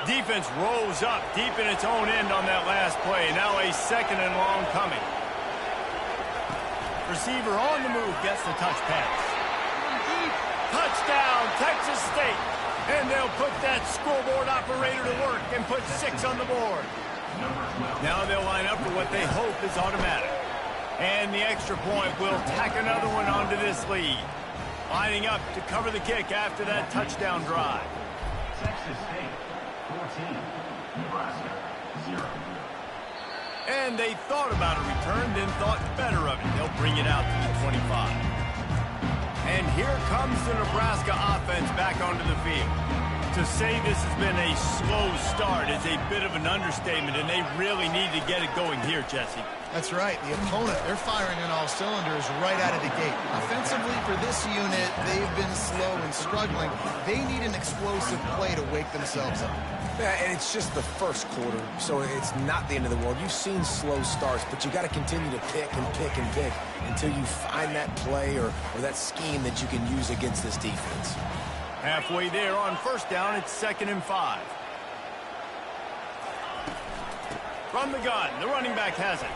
Defense rolls up deep in its own end on that last play. Now a second and long coming. Receiver on the move gets the touch pass. Touchdown, Texas State. And they'll put that scoreboard operator to work and put 6 on the board. Now they'll line up for what they hope is automatic. And the extra point will tack another one onto this lead. Lining up to cover the kick after that touchdown drive. Texas State, 14. Nebraska, 0. And they thought about a return, then thought better of it. They'll bring it out to the 25. And here comes the Nebraska offense back onto the field. To say this has been a slow start is a bit of an understatement, and they really need to get it going here, Jesse. That's right. The opponent, they're firing on all cylinders right out of the gate. Offensively, for this unit, they've been slow and struggling. They need an explosive play to wake themselves up. Yeah, and it's just the first quarter, so it's not the end of the world. You've seen slow starts, but you got to continue to pick and pick and pick until you find that play or that scheme that you can use against this defense. Halfway there on first down, it's 2nd and 5. From the gun, the running back has it.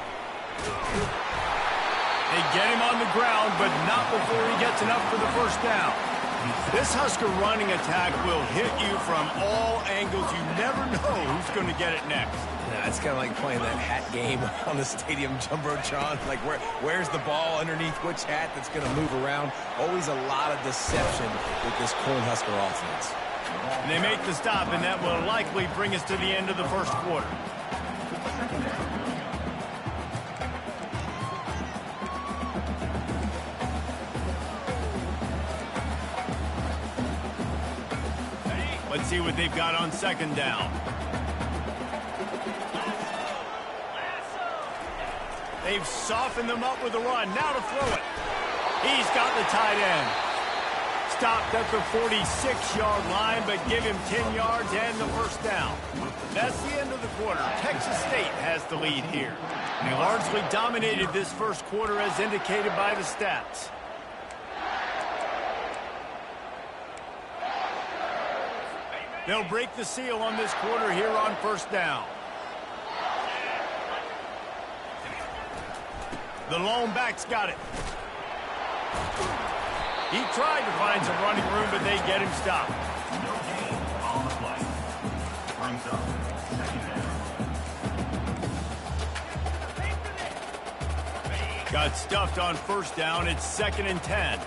They get him on the ground, but not before he gets enough for the first down. This Husker running attack will hit you from all angles. You never know who's going to get it next. Yeah, it's kind of like playing that hat game on the stadium jumbotron. Like, where's the ball underneath which hat that's going to move around? Always a lot of deception with this Cornhusker offense. And they make the stop, and that will likely bring us to the end of the first quarter. Let's see what they've got on 2nd down. They've softened them up with a run. Now to throw it. He's got the tight end. Stopped at the 46-yard line, but give him 10 yards and the first down. That's the end of the quarter. Texas State has the lead here. They largely dominated this first quarter as indicated by the stats. They'll break the seal on this quarter here on first down. The lone back's got it. He tried to find some running room, but they get him stopped. No gain on the play. Brings up 2nd down. Got stuffed on first down. It's 2nd and 10.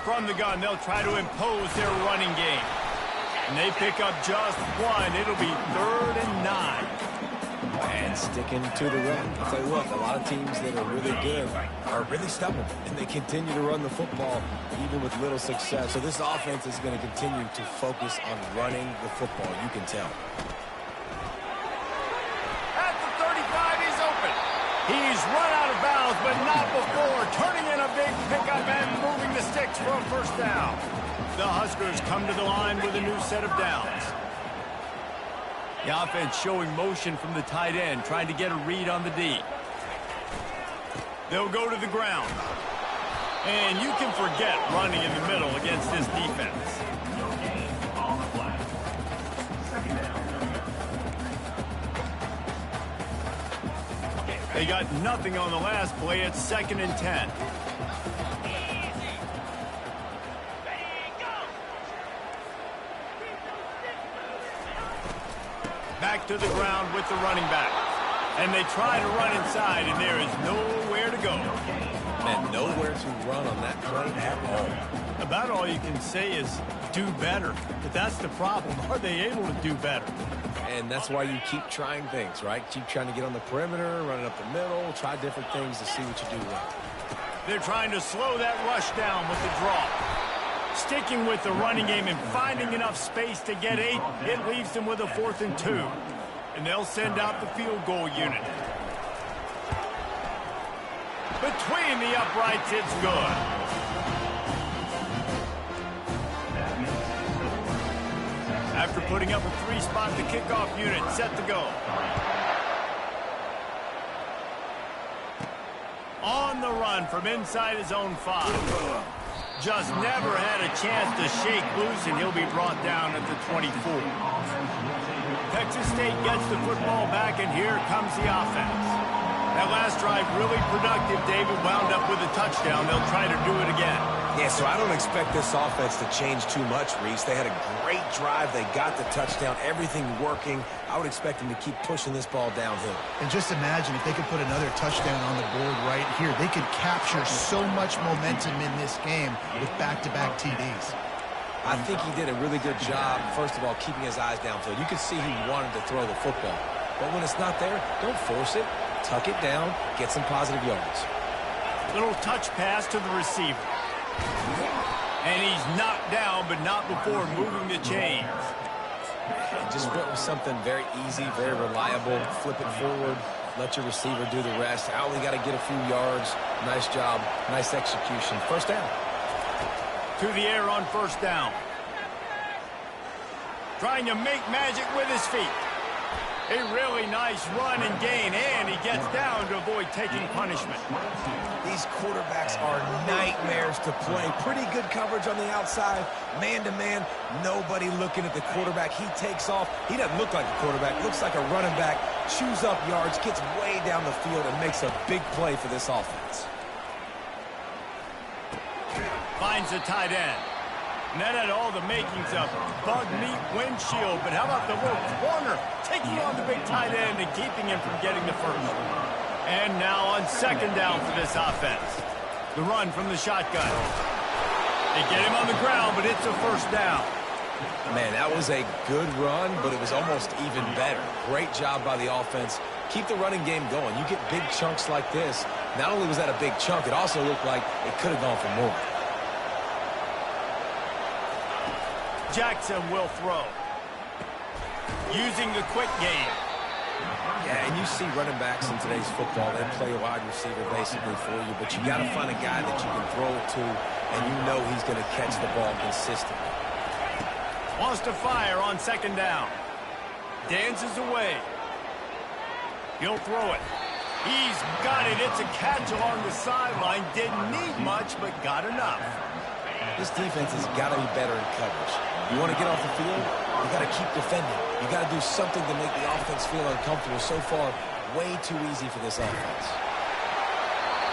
From the gun, they'll try to impose their running game. And they pick up just one. It'll be 3rd and 9. And sticking to the run. I'll tell you what, a lot of teams that are really good are really stubborn, and they continue to run the football even with little success. So this offense is going to continue to focus on running the football, you can tell. At the 35, he's open. He's run out of bounds, but not before turning in a big pickup and moving the sticks for a first down. The Huskers come to the line with a new set of downs. The offense showing motion from the tight end, trying to get a read on the D. They'll go to the ground. And you can forget running in the middle against this defense. No gain on the play. 2nd down. They got nothing on the last play. It's 2nd and 10. Back to the ground with the running back. And they try to run inside, and there is nowhere to go. And nowhere to run on that play at all. About all you can say is do better. But that's the problem. Are they able to do better? And that's why you keep trying things, right? Keep trying to get on the perimeter, run it up the middle, try different things to see what you do well. They're trying to slow that rush down with the draw. Sticking with the running game and finding enough space to get 8, it leaves them with a 4th and 2. And they'll send out the field goal unit. Between the uprights, it's good. After putting up a 3-spot, the kickoff unit set to go. On the run from inside his own 5. Just never had a chance to shake loose, and he'll be brought down at the 24. Texas State gets the football back, and here comes the offense. That last drive really productive. David wound up with a touchdown. They'll try to do it again. Yeah, so I don't expect this offense to change too much, Reese. They had a great drive. They got the touchdown. Everything working. I would expect them to keep pushing this ball downhill. And just imagine if they could put another touchdown on the board right here. They could capture so much momentum in this game with back-to-back TDs. I think he did a really good job, first of all, keeping his eyes downfield. You could see he wanted to throw the football. But when it's not there, don't force it. Tuck it down. Get some positive yards. Little touch pass to the receiver. And he's knocked down, but not before moving the chains. Just went with something very easy, very reliable. Flip it forward. Let your receiver do the rest. I only got to get a few yards. Nice job. Nice execution. First down. To the air on first down. Trying to make magic with his feet. A really nice run and gain, and he gets down to avoid taking punishment. These quarterbacks are nightmares to play. Pretty good coverage on the outside. Man-to-man, nobody looking at the quarterback. He takes off. He doesn't look like a quarterback. Looks like a running back. Chews up yards, gets way down the field, and makes a big play for this offense. Finds a tight end. And that had all the makings of bug meat windshield. But how about the little corner taking on the big tight end and keeping him from getting the first? And now on second down for this offense. The run from the shotgun. They get him on the ground, but it's a first down. Man, that was a good run, but it was almost even better. Great job by the offense. Keep the running game going. You get big chunks like this. Not only was that a big chunk, it also looked like it could have gone for more. Jackson will throw. Using the quick game. Yeah, and you see running backs in today's football, they play a wide receiver basically for you, but you got to find a guy that you can throw it to, and you know he's going to catch the ball consistently. Wants to fire on second down. Dances away. He'll throw it. He's got it. It's a catch along the sideline. Didn't need much, but got enough. This defense has got to be better in coverage. You want to get off the field, you got to keep defending. You got to do something to make the offense feel uncomfortable. So far, way too easy for this offense.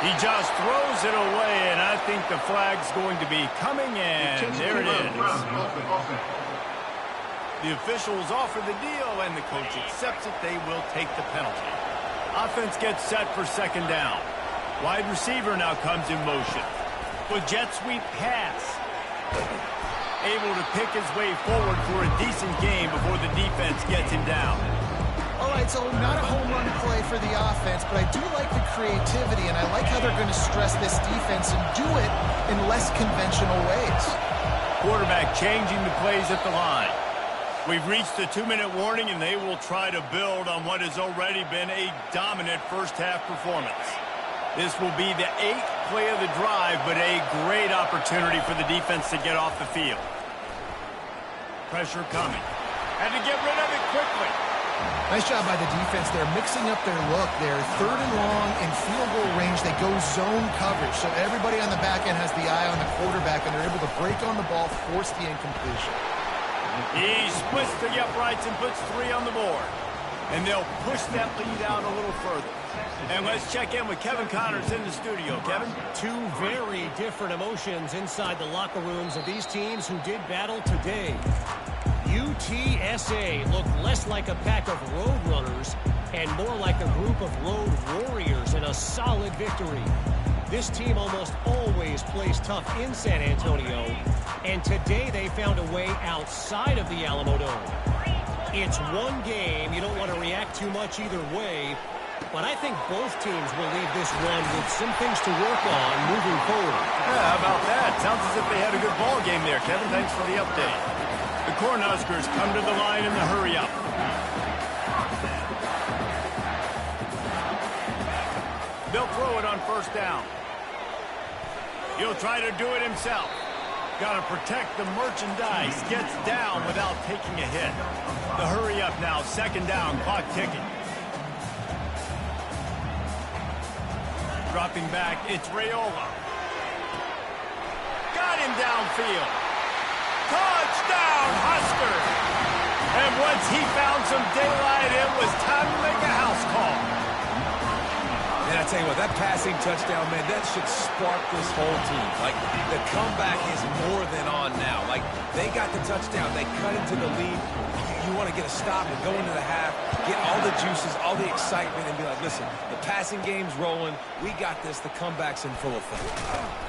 He just throws it away, and I think the flag's going to be coming in. There it is. The officials offer the deal, and the coach accepts it. They will take the penalty. Offense gets set for second down. Wide receiver now comes in motion. With jet sweep pass. Able to pick his way forward for a decent game before the defense gets him down. All right, so not a home run play for the offense, but I do like the creativity, and I like how they're going to stress this defense and do it in less conventional ways. Quarterback changing the plays at the line. We've reached the 2-minute warning, and they will try to build on what has already been a dominant first-half performance. This will be the 8th play of the drive, but a great opportunity for the defense to get off the field. Pressure coming. Had to get rid of it quickly. Nice job by the defense. They're mixing up their look. They're third and long in field goal range. They go zone coverage, so everybody on the back end has the eye on the quarterback, and they're able to break on the ball, force the incompletion. He splits the uprights and puts 3 on the board. And they'll push that lead out a little further. And let's check in with Kevin Connors in the studio. Kevin? Two very different emotions inside the locker rooms of these teams who did battle today. UTSA looked less like a pack of road runners and more like a group of road warriors in a solid victory. This team almost always plays tough in San Antonio, and today they found a way outside of the Alamo Dome. It's one game. You don't want to react too much either way, but I think both teams will leave this run with some things to work on moving forward. Yeah, how about that? Sounds as if they had a good ball game there, Kevin. Thanks for the update. The Cornhuskers come to the line in the hurry-up. They'll throw it on first down. He'll try to do it himself. Got to protect the merchandise. Gets down without taking a hit. The hurry-up now, second down, clock ticking. Dropping back, it's Raiola. Got him downfield. Touchdown, Husker! And once he found some daylight, it was time to make a house call. And I tell you what, that passing touchdown, man, that should spark this whole team. Like, the comeback is more than on now. Like, they got the touchdown. They cut into the lead. You want to get a stop and go into the half, get all the juices, all the excitement, and be like, listen, the passing game's rolling. We got this. The comeback's in full effect.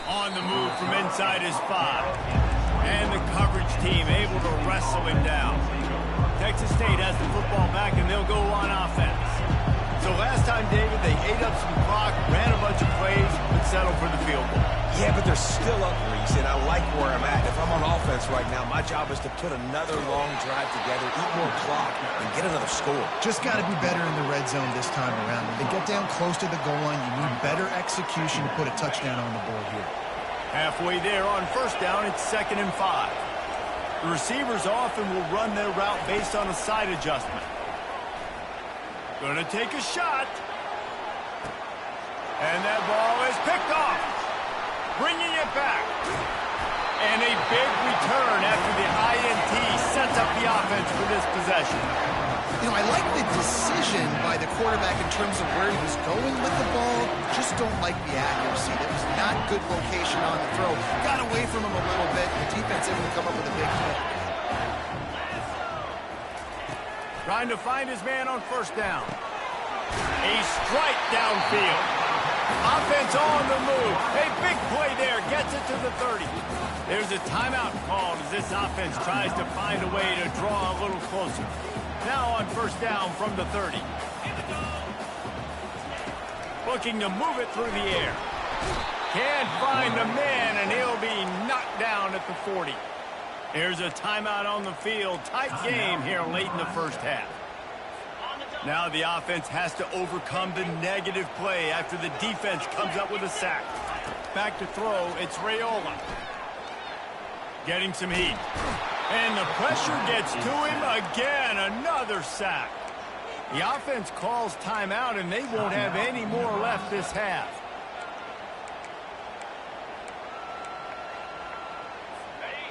On the move from inside his 5. And the coverage team able to wrestle him down. Texas State has the football back, and they'll go on offense. So last time, David, they ate up some clock, ran a bunch of plays, but settled for the field goal. Yeah, but they're still up, Reese, and I like where I'm at. If I'm on offense right now, my job is to put another long drive together, eat more clock, and get another score. Just got to be better in the red zone this time around. When they get down close to the goal line, you need better execution to put a touchdown on the board here. Halfway there on first down, it's 2nd and 5. The receivers often will run their route based on a side adjustment. Gonna take a shot. And that ball is picked off. Bringing it back. And a big return after the INT sets up the offense for this possession. You know, I like the decision by the quarterback in terms of where he was going with the ball. Just don't like the accuracy. That was not good location on the throw. Got away from him a little bit. The defense able to come up with a big hit. Trying to find his man on first down. A strike downfield. Offense on the move. A big play there. Gets it to the 30. There's a timeout called as this offense tries to find a way to draw a little closer. Now on first down from the 30. Looking to move it through the air. Can't find the man, and he'll be knocked down at the 40. Here's a timeout on the field. Tight game here late in the first half. Now the offense has to overcome the negative play after the defense comes up with a sack. Back to throw, it's Raiola. Getting some heat. And the pressure gets to him again. Another sack. The offense calls timeout, and they won't have any more left this half.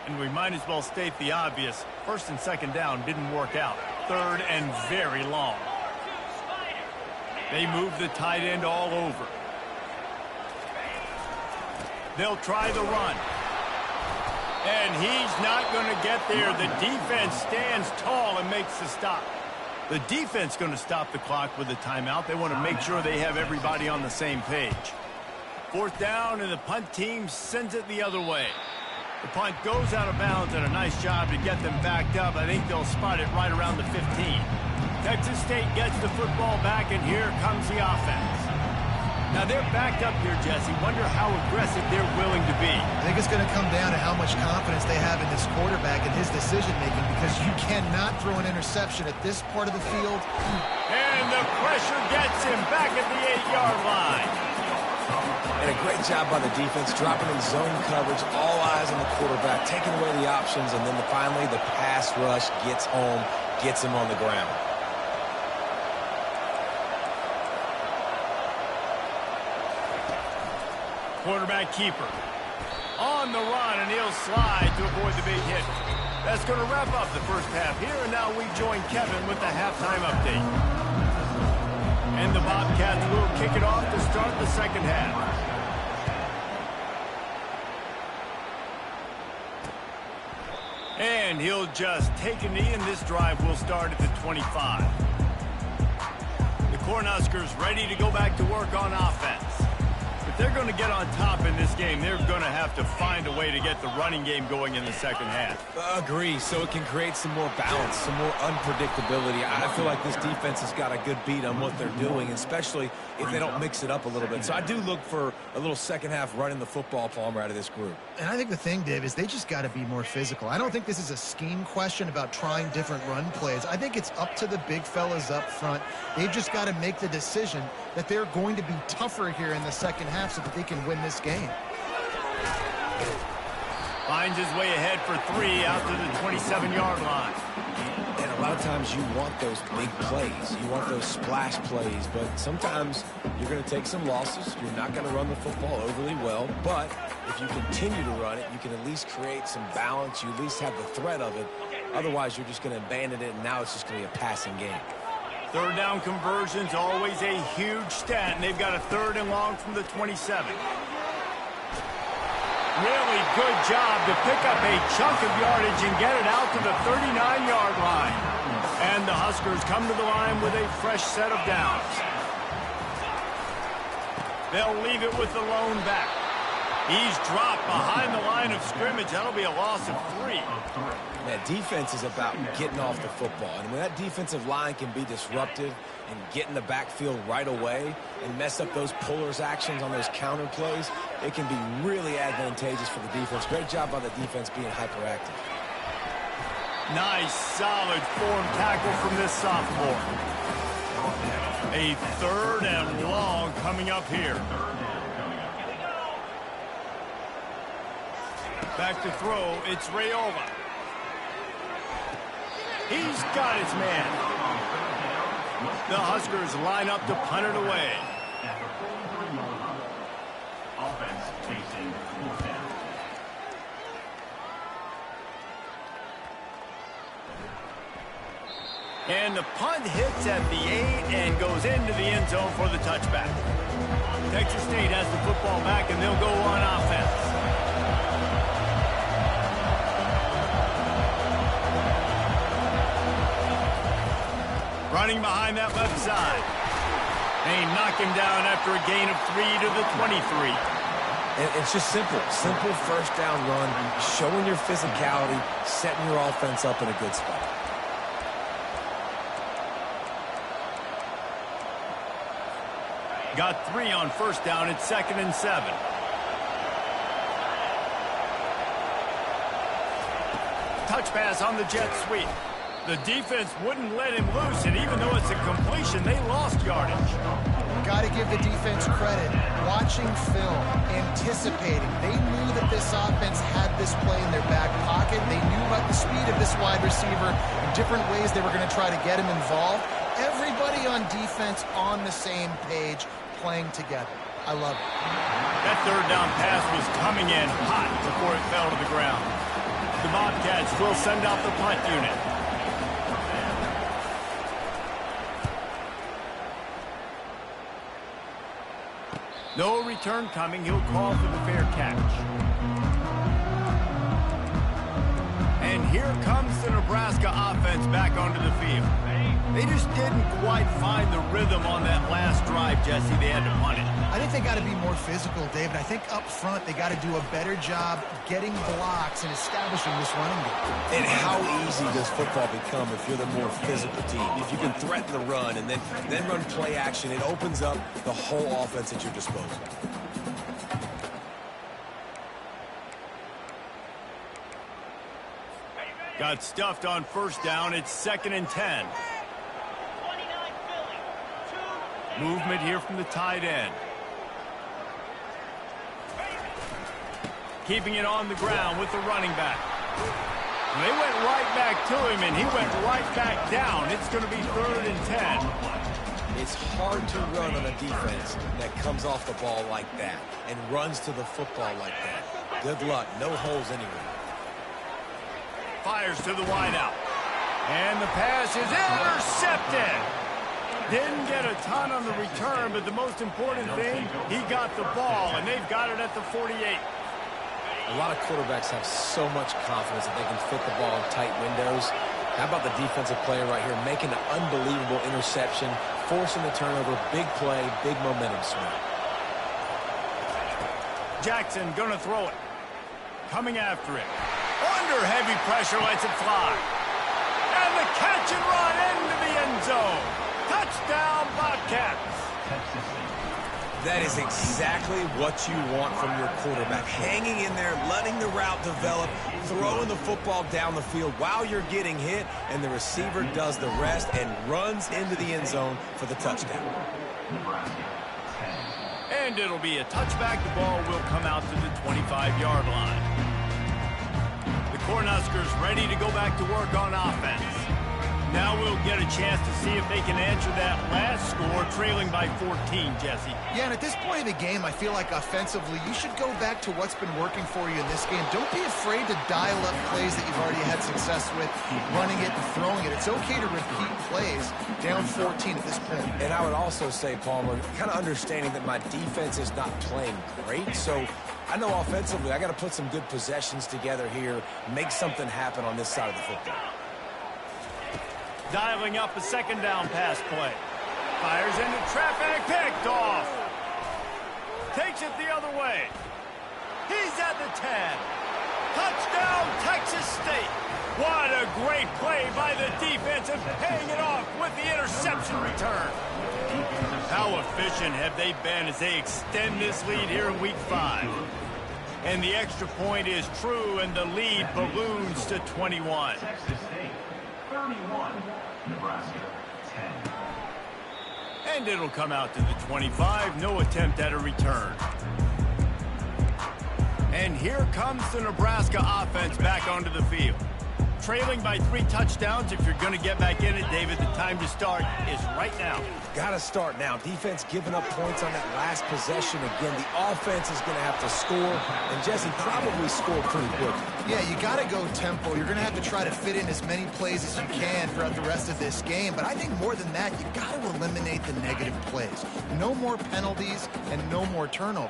And we might as well state the obvious. First and second down didn't work out. Third and very long. They move the tight end all over. They'll try the run. And he's not going to get there. The defense stands tall and makes the stop. The defense going to stop the clock with a timeout. They want to make sure they have everybody on the same page. Fourth down, and the punt team sends it the other way. The punt goes out of bounds, and a nice job to get them backed up. I think they'll spot it right around the 15. Texas State gets the football back, and here comes the offense. Now, they're backed up here, Jesse. Wonder how aggressive they're willing to be. I think it's going to come down to how much confidence they have in this quarterback and his decision-making, because you cannot throw an interception at this part of the field. And the pressure gets him back at the 8-yard line. And a great job by the defense, dropping in zone coverage, all eyes on the quarterback, taking away the options, and then finally the pass rush gets home, gets him on the ground. Quarterback keeper on the run, and he'll slide to avoid the big hit. That's going to wrap up the first half here, and now we join Kevin with the halftime update. And the Bobcats will kick it off to start the second half. And he'll just take a knee, and this drive will start at the 25. The Cornhuskers ready to go back to work on offense. If they're going to get on top in this game, they're going to have to find a way to get the running game going in the second half. Agree, so it can create some more balance, some more unpredictability. I feel like this defense has got a good beat on what they're doing, especially if they don't mix it up a little bit. So I do look for a little second half running the football, Palmer, out of this group. And I think the thing, Dave, is they just got to be more physical. I don't think this is a scheme question about trying different run plays. I think it's up to the big fellas up front. They've just got to make the decision that they're going to be tougher here in the second half so that they can win this game. Finds his way ahead for 3 out to the 27-yard line. And a A lot of times you want those big plays. You want those splash plays, but sometimes you're going to take some losses. You're not going to run the football overly well, but if you continue to run it, you can at least create some balance. You at least have the threat of it. Otherwise, you're just going to abandon it, and now it's just going to be a passing game. Third down conversion's always a huge stat, and they've got a 3rd and long from the 27. Really good job to pick up a chunk of yardage and get it out to the 39-yard line. And the Huskers come to the line with a fresh set of downs. They'll leave it with the lone back. He's dropped behind the line of scrimmage. That'll be a loss of 3. That defense is about getting off the football. And when that defensive line can be disruptive and get in the backfield right away and mess up those pullers actions on those counter plays, it can be really advantageous for the defense. Great job by the defense being hyperactive. Nice, solid form tackle from this sophomore. A 3rd and long coming up here. Back to throw, it's Raiola. He's got his man. The Huskers line up to punt it away. Offense facing 4th down. And the punt hits at the 8 and goes into the end zone for the touchback. Texas State has the football back, and they'll go on offense. Running behind that left side. They knock him down after a gain of 3 to the 23. And it's just simple. Simple first down run, showing your physicality, setting your offense up in a good spot. Got 3 on first down. It's 2nd and 7. Touch pass on the jet sweep. The defense wouldn't let him loose, and even though it's a completion, they lost yardage. Got to give the defense credit. Watching film, anticipating. They knew that this offense had this play in their back pocket. They knew about the speed of this wide receiver and different ways they were going to try to get him involved. Everybody on defense on the same page, playing together. I love it. That 3rd down pass was coming in hot before it fell to the ground. The Bobcats will send out the punt unit. No return coming. He'll call for the fair catch. And here comes the Nebraska offense back onto the field. They just didn't quite find the rhythm on that last drive, Jesse. They had to punt it. I think they got to be more physical, David. I think up front they got to do a better job getting blocks and establishing this running game. And how easy does football become if you're the more physical team? If you can threaten the run and then run play action, it opens up the whole offense at your disposal. Got stuffed on first down. It's 2nd and 10. Movement here from the tight end. Keeping it on the ground with the running back. They went right back to him, and he went right back down. It's going to be 3rd and 10. It's hard to run on a defense that comes off the ball like that and runs to the football like that. Good luck. No holes anywhere. Fires to the wideout. And the pass is intercepted. Didn't get a ton on the return, but the most important thing, he got the ball, and they've got it at the 48. A lot of quarterbacks have so much confidence that they can fit the ball in tight windows. How about the defensive player right here making an unbelievable interception, forcing the turnover, big play, big momentum swing. Jackson gonna throw it. Coming after it. Under heavy pressure, lets it fly. And the catch and run into the end zone. Touchdown, Bobcats. That is exactly what you want from your quarterback. Hanging in there, letting the route develop, throwing the football down the field while you're getting hit, and the receiver does the rest and runs into the end zone for the touchdown. And it'll be a touchback. The ball will come out to the 25-yard line. The Cornhuskers ready to go back to work on offense. Now we'll get a chance to see if they can answer that last score, trailing by 14, Jesse. Yeah, and at this point of the game, I feel like offensively, you should go back to what's been working for you in this game. Don't be afraid to dial up plays that you've already had success with, running it and throwing it. It's okay to repeat plays down 14 at this point. And I would also say, Palmer, kind of understanding that my defense is not playing great, so I know offensively I got to put some good possessions together here, make something happen on this side of the football. Dialing up a second down pass play. Fires into traffic, picked off. Takes it the other way. He's at the 10. Touchdown, Texas State. What a great play by the defense and paying it off with the interception return. How efficient have they been as they extend this lead here in Week 5? And the extra point is true, and the lead balloons to 21. Texas State 31, Nebraska 10. And it'll come out to the 25. No attempt at a return. And here comes the Nebraska offense back onto the field. Trailing by 3 touchdowns. If you're going to get back in it, David, the time to start is right now. Got to start now. Defense giving up points on that last possession. Again, the offense is going to have to score, and Jesse probably scored pretty quick. Yeah, you got to go tempo. You're going to have to try to fit in as many plays as you can throughout the rest of this game. But I think more than that, you got to eliminate the negative plays. No more penalties and no more turnovers.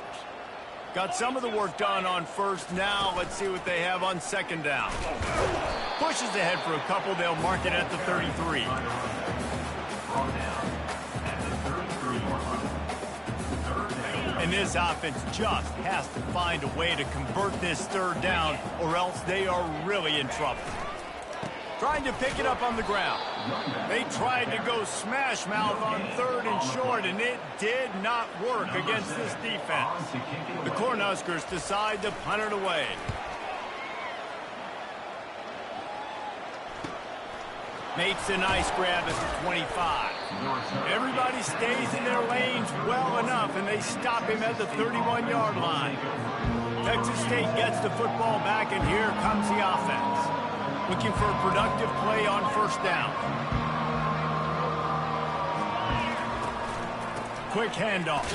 Got some of the work done on first. Now let's see what they have on second down. Pushes ahead for a couple. They'll mark it at the 33. And this offense just has to find a way to convert this third down, or else they are really in trouble. Trying to pick it up on the ground. They tried to go smash mouth on third and short, and it did not work against this defense. The Cornhuskers decide to punt it away. Makes a nice grab at the 25. Everybody stays in their lanes well enough, and they stop him at the 31-yard line. Texas State gets the football back, and here comes the offense. Looking for a productive play on first down. Quick handoff.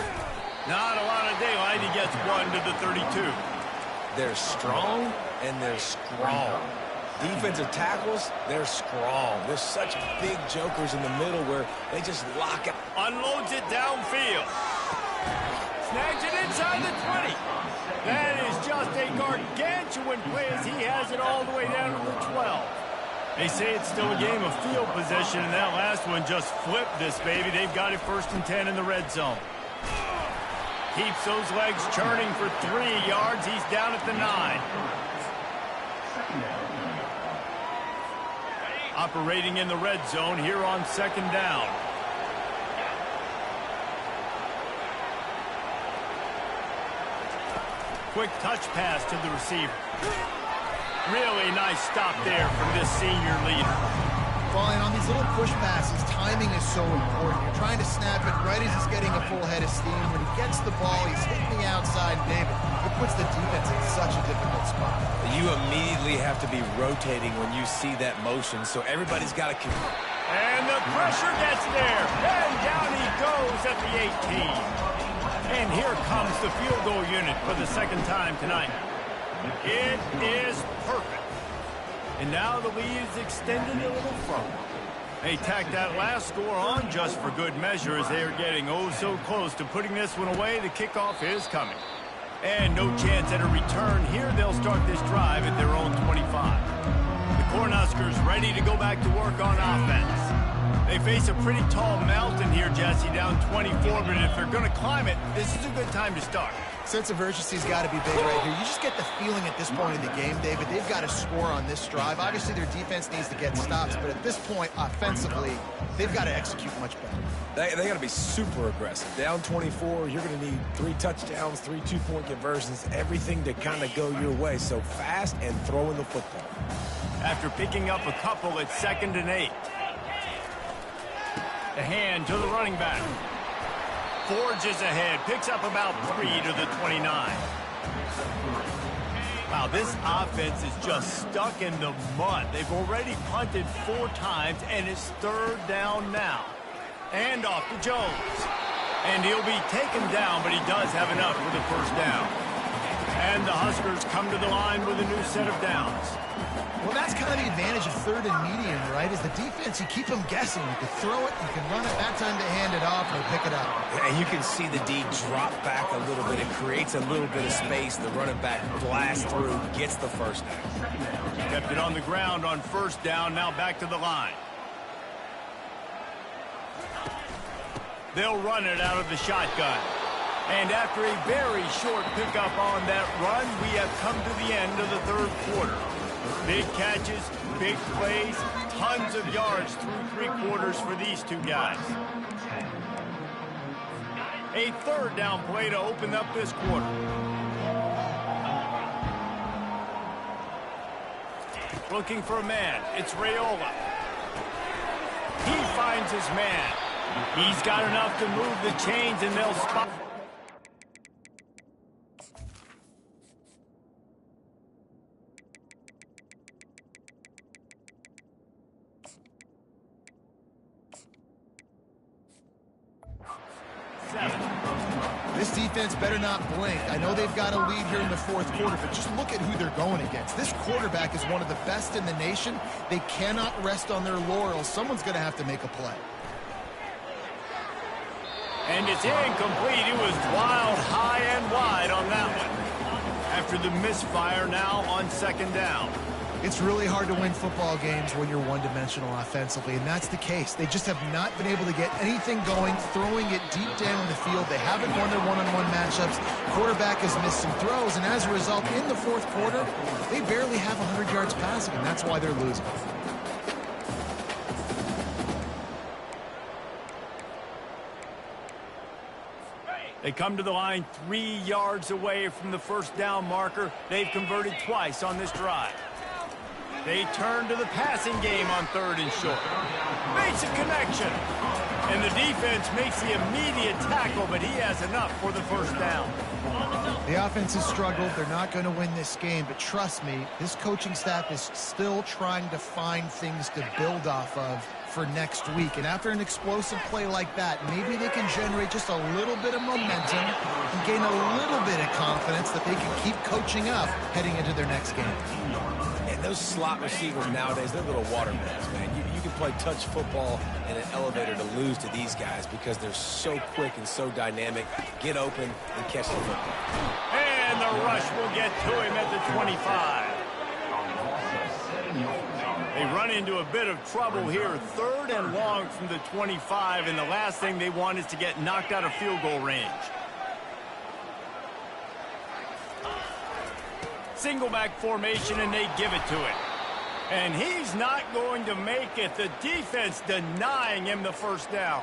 Not a lot of daylight. He gets one to the 32. They're strong, and they're strong. Defensive tackles, they're strong. There's such big jokers in the middle where they just lock it. Unloads it downfield. Snags it inside the 20. That is just a gargantuan play as he has it all the way down to the 12. They say it's still a game of field possession, and that last one just flipped this baby. They've got it 1st and 10 in the red zone. Keeps those legs churning for 3 yards. He's down at the 9. Operating in the red zone here on second down. Quick touch pass to the receiver. Really nice stop there from this senior leader. Falling on these little push passes, timing is so important. You're trying to snap it right as he's getting a full head of steam. When he gets the ball, he's hitting the outside. David, it puts the defense in such a difficult spot. You immediately have to be rotating when you see that motion, so everybody's got to... And the pressure gets there. And down he goes at the 18. And here comes the field goal unit for the second time tonight. It is perfect. And now the lead is extended a little further. They tack that last score on just for good measure as they are getting oh so close to putting this one away. The kickoff is coming. And no chance at a return here. They'll start this drive at their own 25. The Cornhuskers ready to go back to work on offense. They face a pretty tall mountain here, Jesse, down 24, but if they're going to climb it, this is a good time to start. Sense of urgency's got to be big right here. You just get the feeling at this point in the game, David, they've got to score on this drive. Obviously, their defense needs to get stops, but at this point, offensively, they've got to execute much better. They got to be super aggressive. Down 24, you're going to need 3 touchdowns, 3 two-point conversions, everything to kind of go your way. So fast and throwing the football. After picking up a couple at 2nd and 8. The hand to the running back. Forges ahead, picks up about 3 to the 29. Wow, this offense is just stuck in the mud. They've already punted 4 times, and it's 3rd down now. And off to Jones. And he'll be taken down, but he does have enough for the 1st down. And the Huskers come to the line with a new set of downs. Well, that's kind of the advantage of 3rd and medium, right? Is the defense, you keep them guessing. You can throw it, you can run it, that time to hand it off, and pick it up. And you can see the D drop back a little bit. It creates a little bit of space. The running back blasts through, gets the 1st down. Kept it on the ground on 1st down, now back to the line. They'll run it out of the shotgun. And after a very short pickup on that run, we have come to the end of the 3rd quarter. Big catches, big plays, tons of yards through 3 quarters for these 2 guys. A 3rd down play to open up this quarter. Looking for a man. It's Raiola. He finds his man. He's got enough to move the chains, and they'll spot. This defense better not blink. I know they've got a lead here in the 4th quarter, but just look at who they're going against. This quarterback is one of the best in the nation. They cannot rest on their laurels. Someone's going to have to make a play. And it's incomplete. It was wild, high and wide on that one. After the misfire now on 2nd down. It's really hard to win football games when you're one-dimensional offensively, and that's the case. They just have not been able to get anything going, throwing it deep down in the field. They haven't won their one-on-one matchups. Quarterback has missed some throws, and as a result, in the 4th quarter, they barely have 100 yards passing, and that's why they're losing. They come to the line 3 yards away from the 1st down marker. They've converted twice on this drive. They turn to the passing game on 3rd and short. Makes a connection. And the defense makes the immediate tackle, but he has enough for the 1st down. The offense has struggled. They're not going to win this game, but trust me, this coaching staff is still trying to find things to build off of for next week. And after an explosive play like that, maybe they can generate just a little bit of momentum and gain a little bit of confidence that they can keep coaching up heading into their next game. And those slot receivers nowadays, they're little watermelons, man. You can play touch football in an elevator to lose to these guys because they're so quick and so dynamic. Get open and catch the football. And the rush will get to him at the 25. They run into a bit of trouble here. 3rd and long from the 25, and the last thing they want is to get knocked out of field goal range. Single back formation, and they give it to him. And he's not going to make it. The defense denying him the 1st down.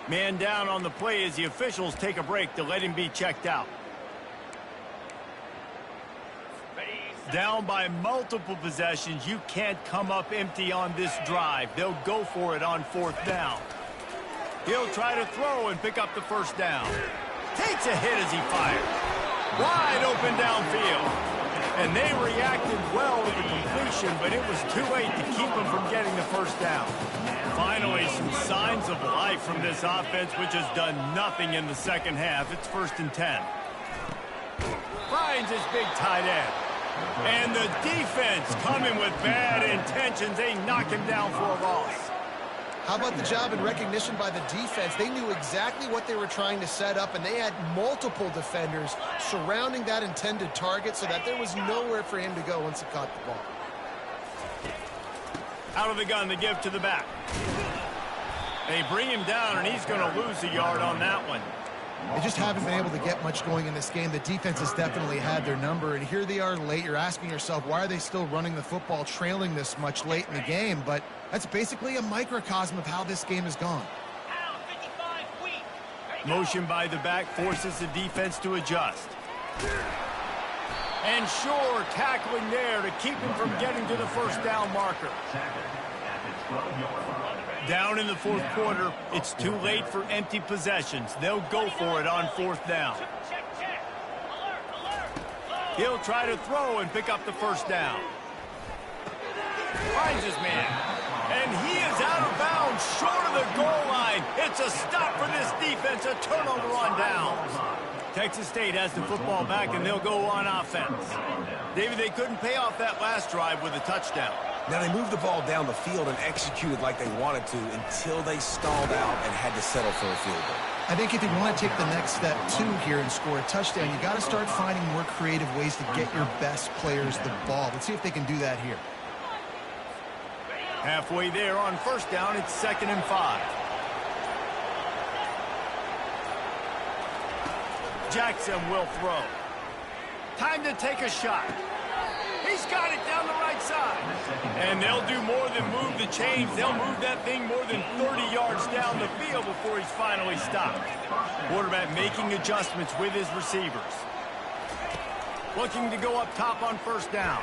Man down on the play as the officials take a break to let him be checked out. Down by multiple possessions, you can't come up empty on this drive. They'll go for it on 4th down. He'll try to throw and pick up the 1st down. Takes a hit as he fires. Wide open downfield. And they reacted well to the completion, but it was too late to keep them from getting the 1st down. Finally, some signs of life from this offense, which has done nothing in the 2nd half. It's 1st and 10. Finds his big tight end. And the defense coming with bad intentions. They knock him down for a loss. How about the job and recognition by the defense? They knew exactly what they were trying to set up, and they had multiple defenders surrounding that intended target so that there was nowhere for him to go once he caught the ball. Out of the gun, the give to the back. They bring him down, and he's going to lose a yard on that one. They just haven't been able to get much going in this game. The defense has definitely had their number, and here they are late. You're asking yourself, why are they still running the football trailing this much late in the game? But that's basically a microcosm of how this game has gone. Motion by the back forces the defense to adjust. And Shore tackling there to keep him from getting to the 1st down marker. Down in the 4th quarter, it's too late for empty possessions. They'll go for it on 4th down. He'll try to throw and pick up the first down. Finds his man. And he is out of bounds, short of the goal line. It's a stop for this defense, a turnover on downs. Texas State has the football back, and they'll go on offense. David, they couldn't pay off that last drive with a touchdown. Now, they moved the ball down the field and executed like they wanted to until they stalled out and had to settle for a field goal. I think if you want to take the next step, too, here and score a touchdown, you got to start finding more creative ways to get your best players the ball. Let's see if they can do that here. Halfway there on first down, it's 2nd and 5. Jackson will throw. Time to take a shot. He's got it down the right side. And they'll do more than move the chains. They'll move that thing more than 30 yards down the field before he's finally stopped. Quarterback making adjustments with his receivers. Looking to go up top on first down.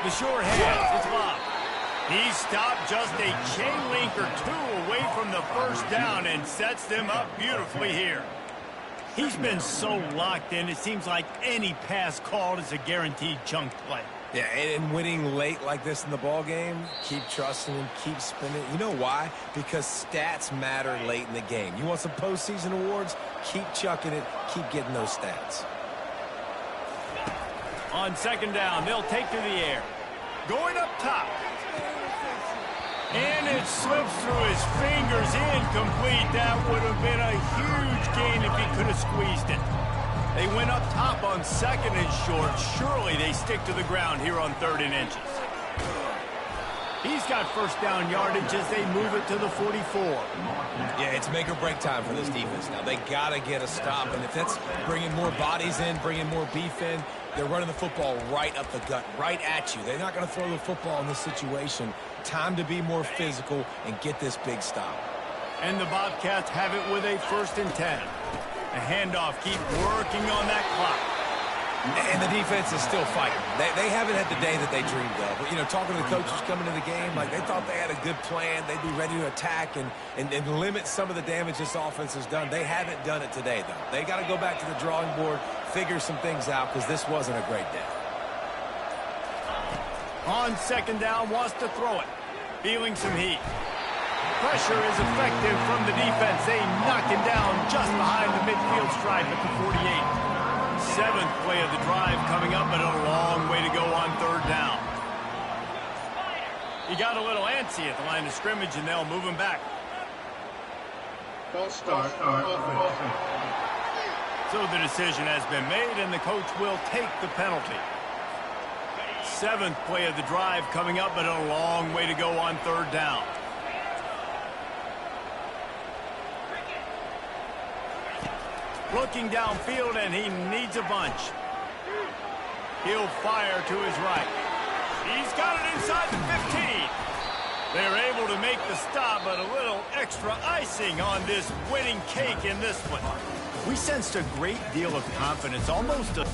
The short hands, it's locked. He stopped just a chain link or two away from the first down and sets them up beautifully here. He's been so locked in, it seems like any pass called is a guaranteed chunk play. Yeah, and winning late like this in the ball game, keep trusting him, keep spinning. You know why? Because stats matter late in the game. You want some postseason awards? Keep chucking it, keep getting those stats. On 2nd down, they'll take to the air. Going up top. And it slips through his fingers, incomplete. That would have been a huge gain if he could have squeezed it. They went up top on 2nd and short. Surely they stick to the ground here on 3rd and inches. He's got first down yardage as they move it to the 44. Yeah, it's make or break time for this defense. Now, they got to get a stop, and if that's bringing more bodies in, bringing more beef in, they're running the football right up the gut, right at you. They're not going to throw the football in this situation. Time to be more physical and get this big stop. And the Bobcats have it with a 1st and 10. The handoff, keep working on that clock. And the defense is still fighting. They haven't had the day that they dreamed of. But, you know, talking to the coaches coming to the game, like they thought they had a good plan. They'd be ready to attack and limit some of the damage this offense has done. They haven't done it today, though. They got to go back to the drawing board, figure some things out, because this wasn't a great day. On 2nd down, wants to throw it. Feeling some heat. Pressure is effective from the defense. They knock him down just behind the midfield stripe at the 48. 7th play of the drive coming up, but a long way to go on 3rd down. He got a little antsy at the line of scrimmage, and they'll move him back. False start. Offense. So the decision has been made, and the coach will take the penalty. 7th play of the drive coming up, but a long way to go on 3rd down. Looking downfield, and he needs a bunch. He'll fire to his right. He's got it inside the 15. They're able to make the stop, but a little extra icing on this winning cake in this one. We sensed a great deal of confidence, almost a